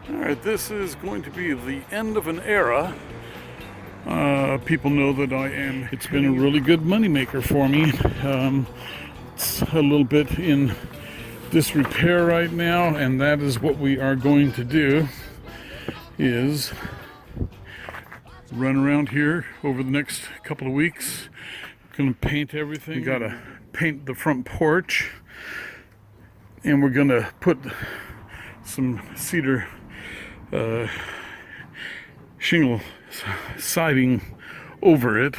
Alright, this is going to be the end of an era. People know that it's been a really good moneymaker for me. It's a little bit in disrepair right now, and that is what we are going to do, is run around here over the next couple of weeks. Gonna paint everything. We gotta paint the front porch, and we're gonna put some cedar shingle siding over it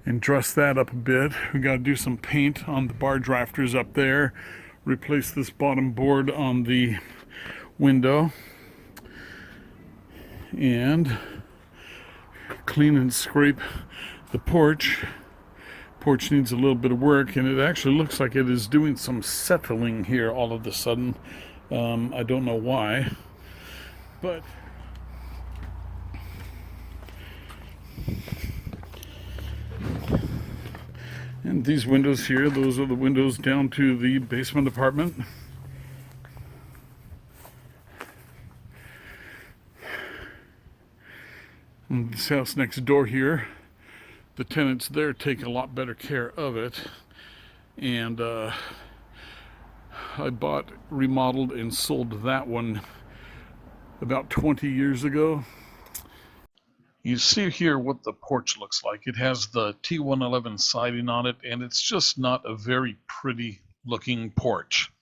and dress that up a bit. We got to do some paint on the barge rafters up there, replace this bottom board on the window, and clean and scrape the porch. Porch needs a little bit of work, and it actually looks like it is doing some settling here all of a sudden. I don't know why, but and these windows here, those are the windows down to the basement apartment. And this house next door here, the tenants there take a lot better care of it. And I bought, remodeled, and sold that one about 20 years ago. You see here what the porch looks like. It has the T111 siding on it, and it's just not a very pretty looking porch.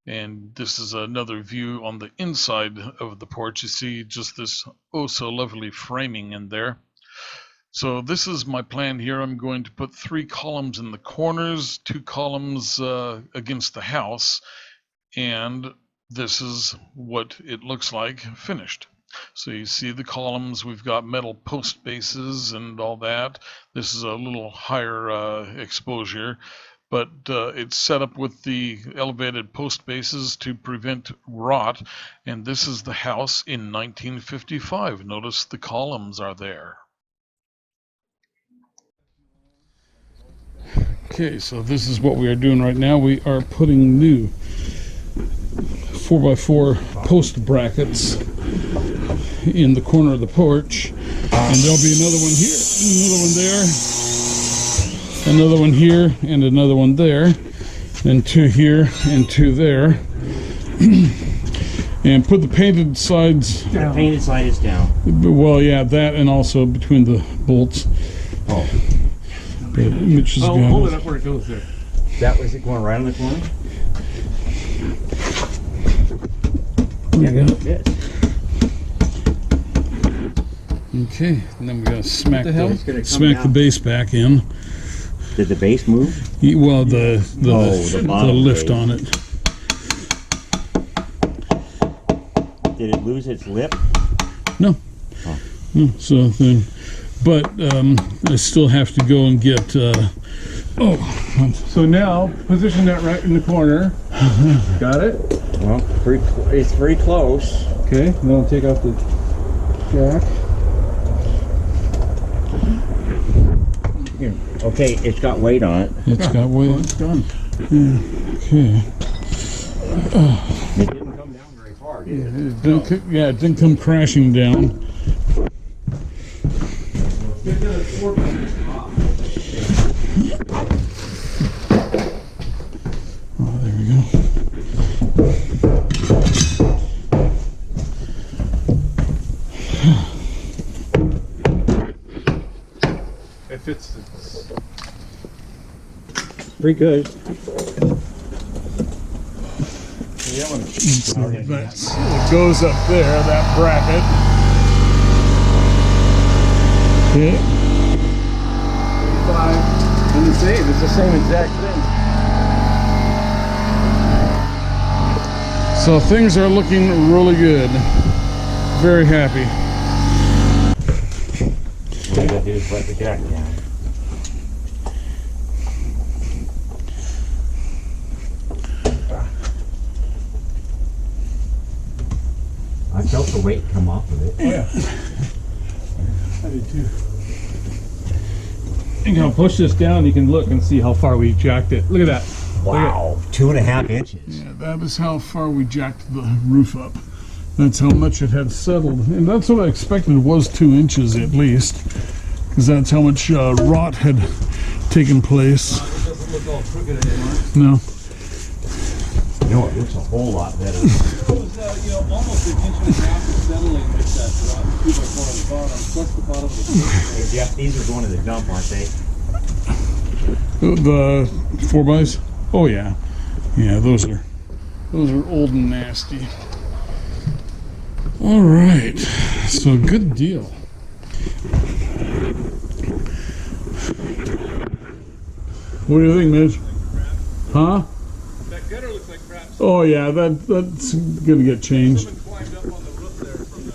And this is another view on the inside of the porch. You see just this oh so lovely framing in there. So this is my plan here. I'm going to put 3 columns in the corners, 2 columns against the house, and this is what it looks like finished. So you see the columns, we've got metal post bases and all that. This is a little higher exposure, but it's set up with the elevated post bases to prevent rot. And this is the house in 1955. Notice the columns are there. Okay, so this is what we are doing right now. We are putting new 4x4 post brackets in the corner of the porch, and there'll be another one here, another one there, another one here, and another one there, and 2 here and 2 there. And put the painted sides down. The painted side is down. Well, yeah, that, and also between the bolts. Oh. Mitch is hold it up where it goes there. That was it going right on the corner? Yeah, it fits. Okay, and then we're gonna smack the base back in. Did the base move? Well, the lift base. on it. Did it lose its lip? No. Oh. No. So then, but I still have to go and get. So now position that right in the corner. Got it? Well, it's very close. Okay. Now take off the jack. Here. Okay, it's got weight on it. It's got weight. Oh, it's done. Yeah. Okay. It didn't come down very far, did it? It didn't come crashing down. Oh, there we go. It fits. Pretty good. It goes up there, that bracket. Okay. 35 and the same. It's the same exact thing. So things are looking really good. Very happy. What you gotta do is let the jack down. I felt the weight come off of it. Oh, yeah. I did too. You can push this down, you can look and see how far we jacked it. Look at that. Wow, 2.5 inches. Yeah, that is how far we jacked the roof up. That's how much it had settled. And that's what I expected was 2 inches at least, because that's how much rot had taken place. It doesn't look all crooked anymore. No. No, it looks a whole lot better. It was, almost an inch and a half of settling with that 2x4 on the bottom, plus the bottom of the Hey, Jeff, these are going to the dump, aren't they? The 4x? Oh yeah. Yeah, those are old and nasty. All right. So good deal. What do you think, Mitch? Huh? That gutter looks like crap. Oh yeah, that's gonna get changed. Someone climbed up on the roof there from the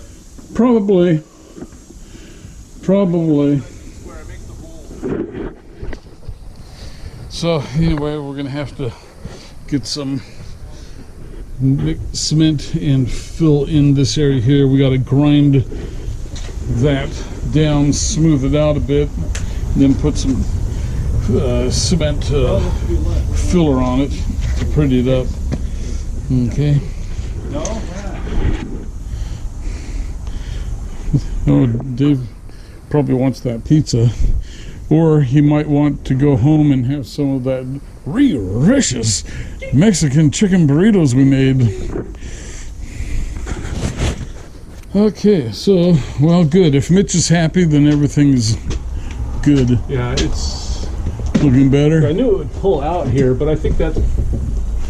Probably. where I make the hole. So anyway, we're gonna have to get some cement and fill in this area here. We got to grind that down, smooth it out a bit, and then put some cement filler on it to pretty it up. Okay. No? Oh, Dave probably wants that pizza. Or he might want to go home and have some of that delicious Mexican chicken burritos we made. Okay, so, well, good. If Mitch is happy, then everything's good. Yeah, it's... Looking better? I knew it would pull out here, but I think that's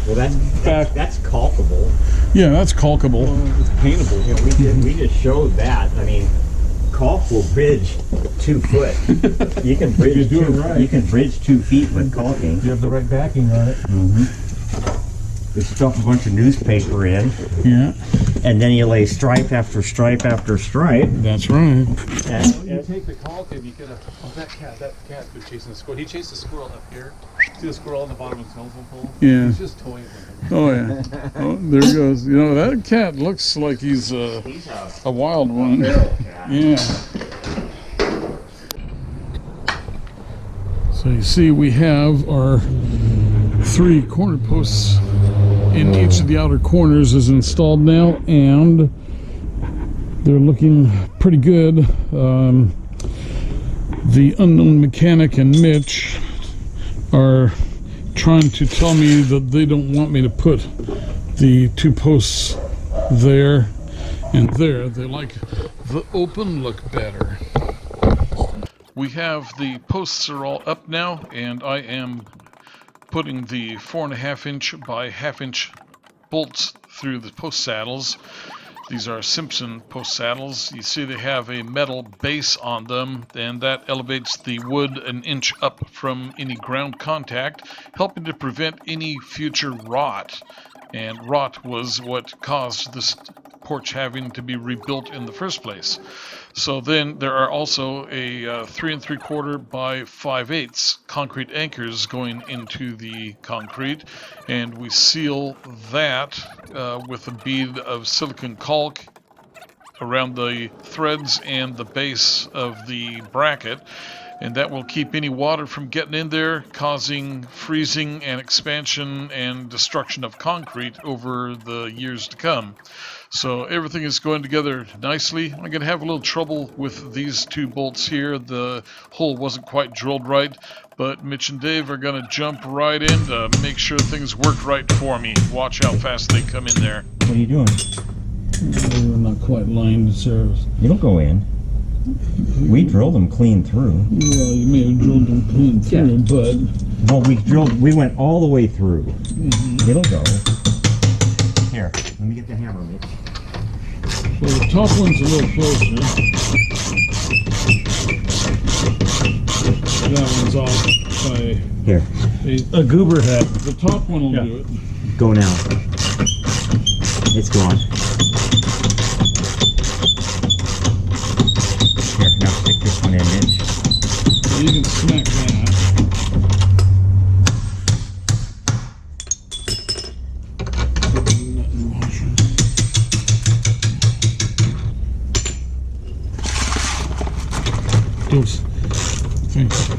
Well, that's caulkable. Yeah, that's caulkable. it's paintable. You know, we just showed that. I mean, caulk will bridge 2 foot. You can bridge You do it right. You can bridge 2 feet with caulking. You have the right backing on it. You stuff a bunch of newspaper in, Yeah, and then you lay stripe after stripe after stripe. that's right. And, You take the caulk and you get a... Oh, that cat's been chasing a squirrel. He chased a squirrel up here. See the squirrel on the bottom of the telephone pole? Yeah. He's just toying with him. Oh, yeah. Oh, there he goes. You know, that cat looks like he's he's a wild one. cat. Yeah. So you see we have our 3 corner posts in each of the outer corners is installed now, and they're looking pretty good. The unknown mechanic and Mitch are trying to tell me that they don't want me to put the 2 posts there and there. They like the open look better. We have the posts are all up now, and I am putting the 4.5 inch by 1/2 inch bolts through the post saddles. These are Simpson post saddles. You see they have a metal base on them, and that elevates the wood an inch up from any ground contact, helping to prevent any future rot. And rot was what caused this porch having to be rebuilt in the first place. So then there are also a 3 3/4 by 5/8 concrete anchors going into the concrete, and we seal that with a bead of silicone caulk around the threads and the base of the bracket, and that will keep any water from getting in there, causing freezing and expansion and destruction of concrete over the years to come. So everything is going together nicely. I'm going to have a little trouble with these 2 bolts here. The hole wasn't quite drilled right, but Mitch and Dave are going to jump right in to make sure things work right for me. Watch how fast they come in there. What are you doing? We're not quite lined, sir. You don't go in. We drilled them clean through. Well, you may have drilled them clean through, but Well, we went all the way through. It'll go. Here, let me get the hammer, Mitch. well, the top one's a little closer. That one's off by Here, a goober head. The top one will do it. go now. It's gone. Here, now stick this one in, Mitch. You can smack that. Those things.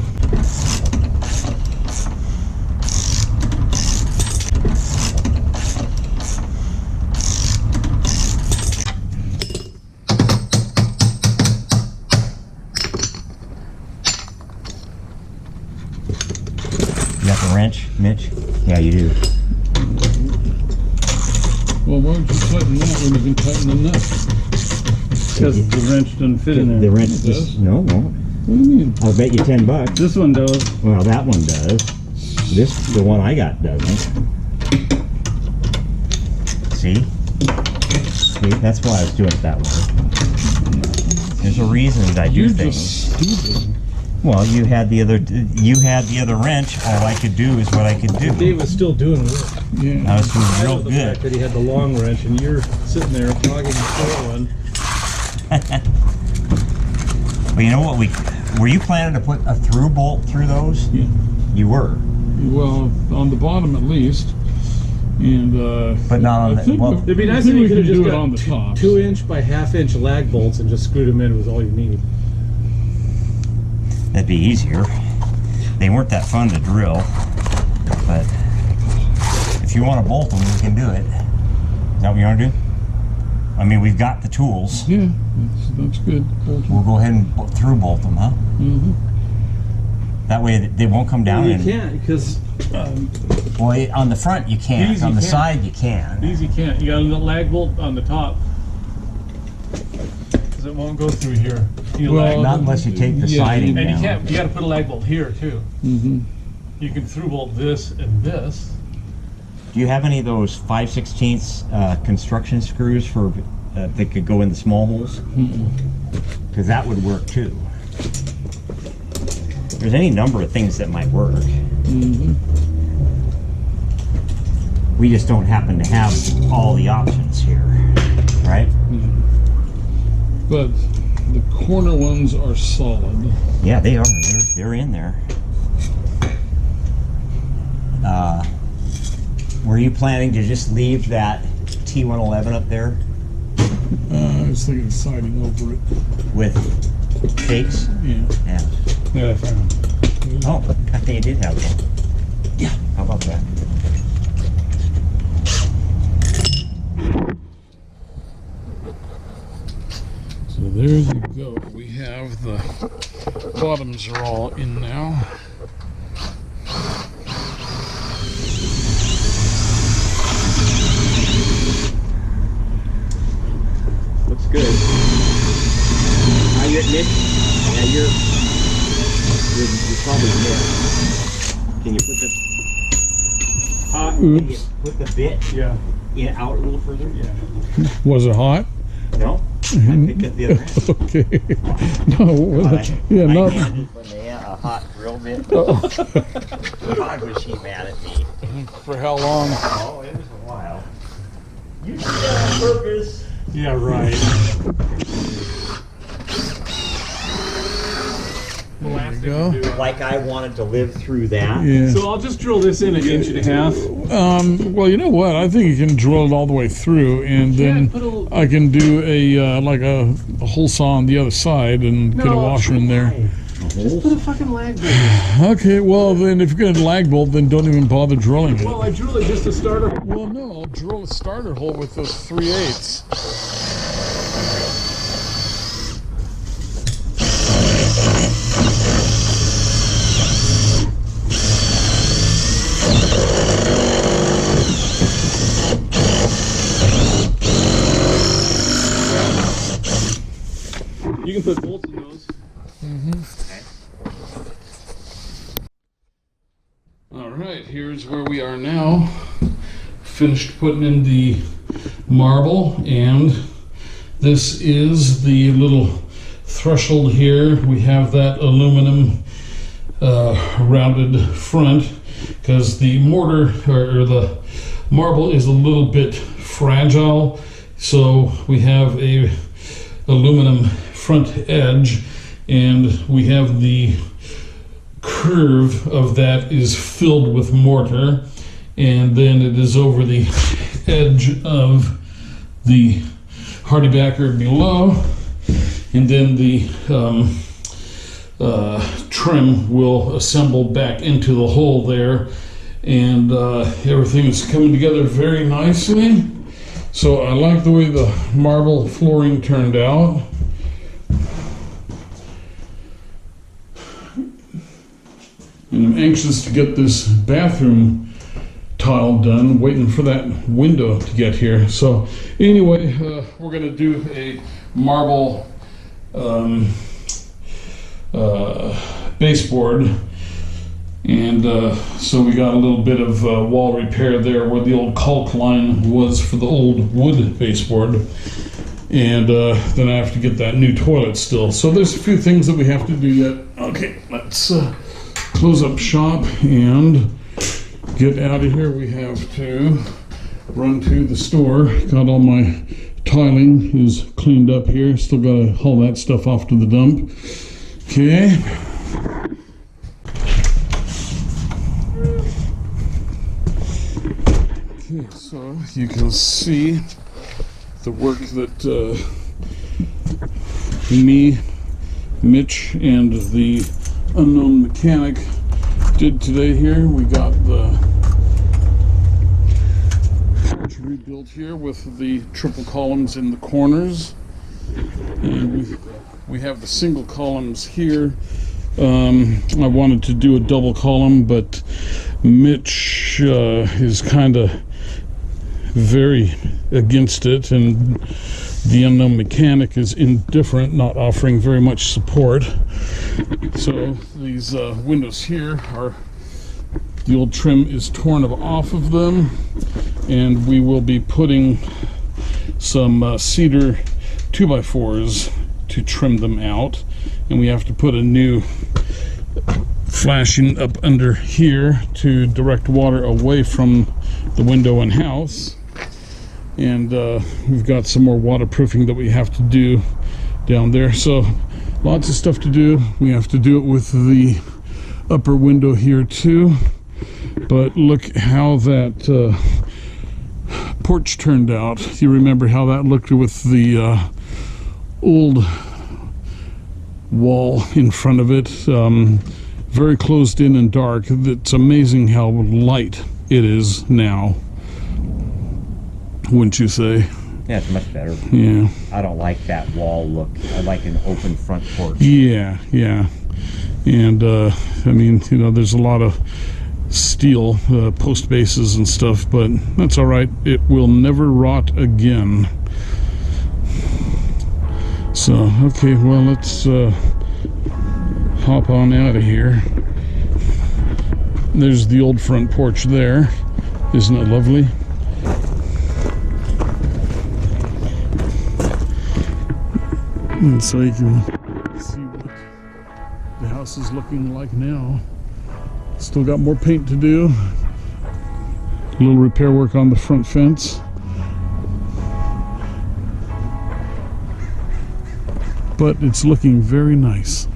Mitch? Yeah, you do. Well, why don't you tighten that when you can tighten the nut? Because the wrench doesn't fit in there. The wrench It just, does? no, won't. What do you mean? I'll bet you $10. This one does. Well, that one does. The one I got doesn't. See? See, that's why I was doing it that way. There's a reason that I do You're things. just stupid. Well, you had the other wrench. All I could do is what I could do. Dave was still doing work. Yeah. I was doing I real know the good. fact that he had the long wrench, and you're sitting there flogging the short one. Well, you know what? Were you planning to put a through bolt through those? Yeah. You were. Well, on the bottom at least. And But not on I the- think well- It'd be I nice think if you we could have could just do it got on the top. 2-inch by 1/2-inch lag bolts and just screwed them in was all you need. That'd be easier. They weren't that fun to drill, but if you want to bolt them, you can do it. Is that what you want to do? I mean, we've got the tools. Yeah, that's good. We'll go ahead and through bolt them, huh? Mm-hmm. That way they won't come down. You and, can't, because well, on the front you can't. These you On the can't. side you can. these you can't. You got a lag bolt on the top. Because it won't go through here. You Well, lag, Not unless you take the Yeah, siding and you down. can't. You got to put a lag bolt here too. Mm-hmm. You can through bolt this and this. Do you have any of those 5/16 construction screws for that could go in the small holes? Because that would work too. There's any number of things that might work. Mm-hmm. We just don't happen to have all the options here, right? But the corner ones are solid. Yeah, they are. They're in there. Were you planning to just leave that T111 up there I was thinking of siding over it. with cakes? Yeah. Yeah. Yeah, I found. Oh, I think it did have one. Yeah. How about that? So there you go. We have the bottoms are all in now. Looks good. Are you at mid? Yeah, you're probably mid. Can you put the can you Oops. put the bit Yeah. out a little further? Yeah. Was it hot? No. I picked up the other end. Okay. No, yeah, I not. handed when they had a hot drill bit. God, was he mad at me? For how long? Oh, it was a while. You did that on purpose. Yeah, right. There you go. Like I wanted to live through that. Yeah. So I'll just drill this in 1.5 inches. Well, you know what? I think you can drill it all the way through, and then put a little- I can do a like a hole saw on the other side and get a washer in there. Just put a fucking lag bolt in. Okay. Well, then if you're gonna lag bolt, then don't even bother drilling it. Well, I drill it just to start it. Well, no, I'll drill a starter hole with those 3/8. You can put bolts in those. All right, here's where we are now. Finished putting in the marble, and this is the little threshold here. We have that aluminum rounded front because the mortar or the marble is a little bit fragile, so we have a aluminum front edge, and we have the curve of that is filled with mortar, and then it is over the edge of the hardybacker below, and then the trim will assemble back into the hole there, and everything is coming together very nicely. So I like the way the marble flooring turned out. And and I'm anxious to get this bathroom tile done, waiting for that window to get here. So anyway, we're gonna do a marble baseboard, and so we got a little bit of wall repair there where the old caulk line was for the old wood baseboard, and then I have to get that new toilet still. So there's a few things that we have to do yet. Okay, let's close up shop and get out of here. We have to run to the store. Got all my tiling is cleaned up here. Still got to haul that stuff off to the dump. Okay. Okay, so you can see the work that me, Mitch, and the unknown mechanic did today here. We got the porch rebuilt here with the triple columns in the corners, and we have the single columns here. I wanted to do a double column, but Mitch is kind of very against it, and the unknown mechanic is indifferent, not offering very much support. So these windows here are, the old trim is torn off of them, and we will be putting some cedar 2x4s to trim them out, and we have to put a new flashing up under here to direct water away from the window and house. And we've got some more waterproofing that we have to do down there. So lots of stuff to do. We have to do it with the upper window here too. But look how that porch turned out. You remember how that looked with the old wall in front of it. Very closed in and dark. It's amazing how light it is now. Wouldn't you say? Yeah, it's much better. Yeah. I don't like that wall look. I like an open front porch. Yeah, yeah. And I mean, you know, there's a lot of steel post bases and stuff, but that's all right. It will never rot again. So, okay, well, let's hop on out of here. There's the old front porch there. Isn't it lovely? And so you can see what the house is looking like now. Still got more paint to do. A little repair work on the front fence. But it's looking very nice.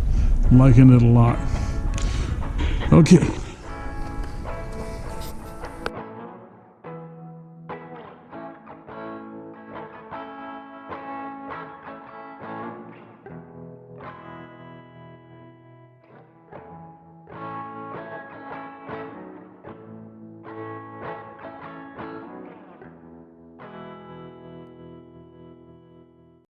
I'm liking it a lot. Okay.